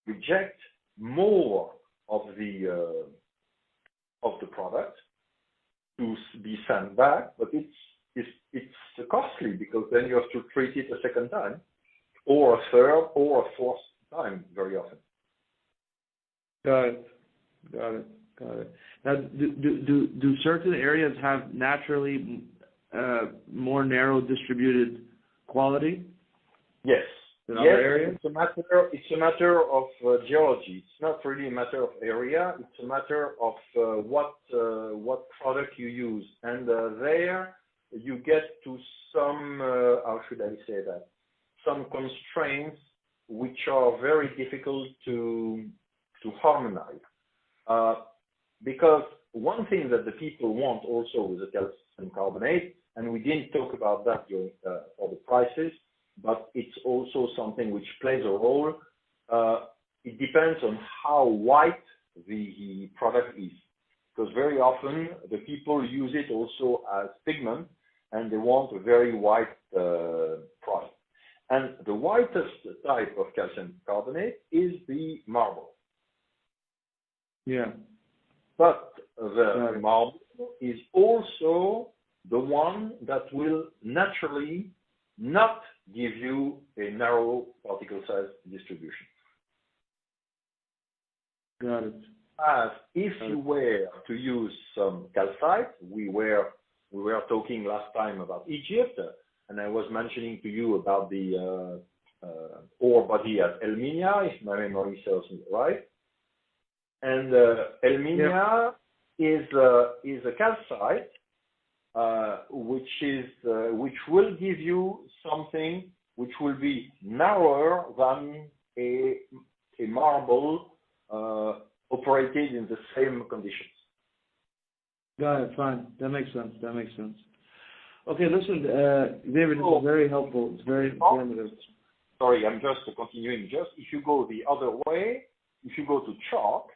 reject more of the product to be sent back, but it's costly because then you have to treat it a second time, or a third, or a fourth time very often. Got it. Now, do certain areas have naturally more narrow distributed quality? Yes. Than other areas? It's a matter of geology. It's not really a matter of area. It's a matter of what product you use, and there you get to some how should I say that? Some constraints which are very difficult to harmonize. Because one thing that the people want also with the calcium carbonate, and we didn't talk about that during for the prices, but it's also something which plays a role. It depends on how white the product is, because very often the people use it also as pigment, and they want a very white product. And the whitest type of calcium carbonate is the marble. Yeah. But the marble is also the one that will naturally not give you a narrow particle size distribution. Got it. As if you were to use some calcite, we were talking last time about Egypt, and I was mentioning to you about the ore body at Elminia, if my memory serves me right. And Elminia is a calcite which will give you something which will be narrower than a marble operated in the same conditions. Got it. Fine. That makes sense. Okay, listen, David, this is very helpful. It's very informative. Sorry, I'm just continuing. If you go the other way, if you go to chalk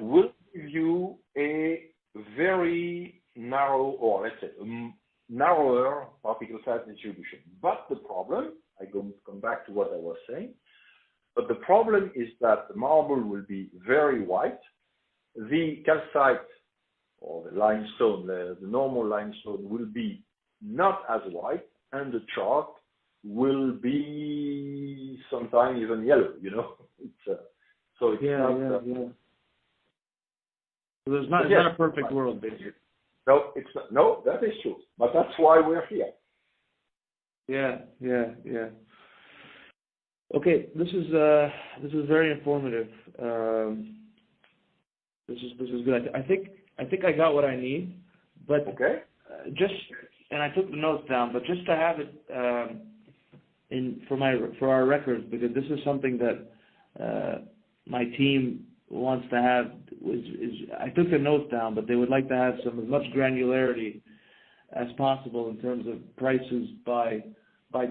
will give you a very narrow, or let's say narrower particle size distribution. But the problem, I'm going to come back to what I was saying, but the problem is that the marble will be very white. The calcite or the limestone, the normal limestone, will be not as white, and the chalk will be sometimes even yellow. So there's not a perfect world, basically. No, it's not. No, that is true. But that's why we're here. Yeah. Okay, this is very informative. This is good. I think I got what I need, but okay. And I took the notes down, but just to have it for our records, because this is something that my team wants to have. I took the notes down, but they would like to have as much granularity as possible in terms of prices by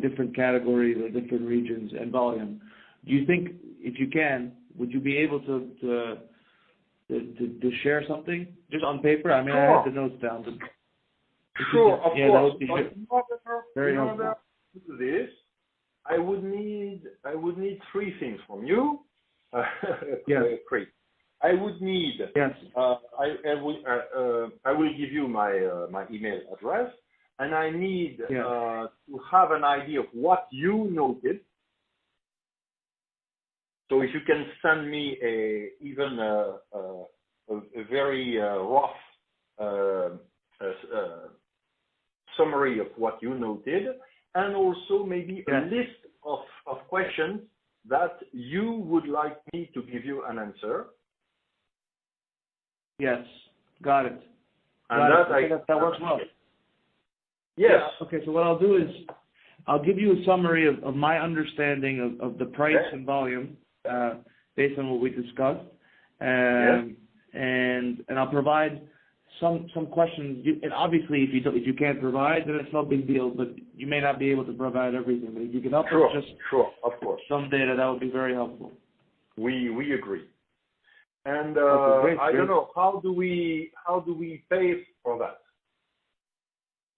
different categories or different regions and volume. Do you think, if you can, would you be able to share something just on paper? I mean, sure. I had the notes down. But sure, of course. Very helpful. To this, I would need three things from you. Chris. I would need. Yes. I will give you my email address, and I need to have an idea of what you noted. So if you can send me even a very rough summary of what you noted, and also maybe a list of questions that you would like me to give you an answer. Yes, got it. That works well. Yes. Yeah. Okay, so what I'll do is I'll give you a summary of my understanding of the price and volume based on what we discussed, and I'll provide some questions. And obviously, if you can't provide, then it's no big deal. But you may not be able to provide everything. But if you can help us of course, some data, that would be very helpful. We agree. And great. I don't know, how do we pay for that?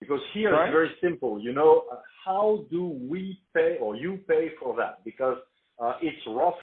Because here it's very simple. How do we pay, or you pay for that? Because It's rough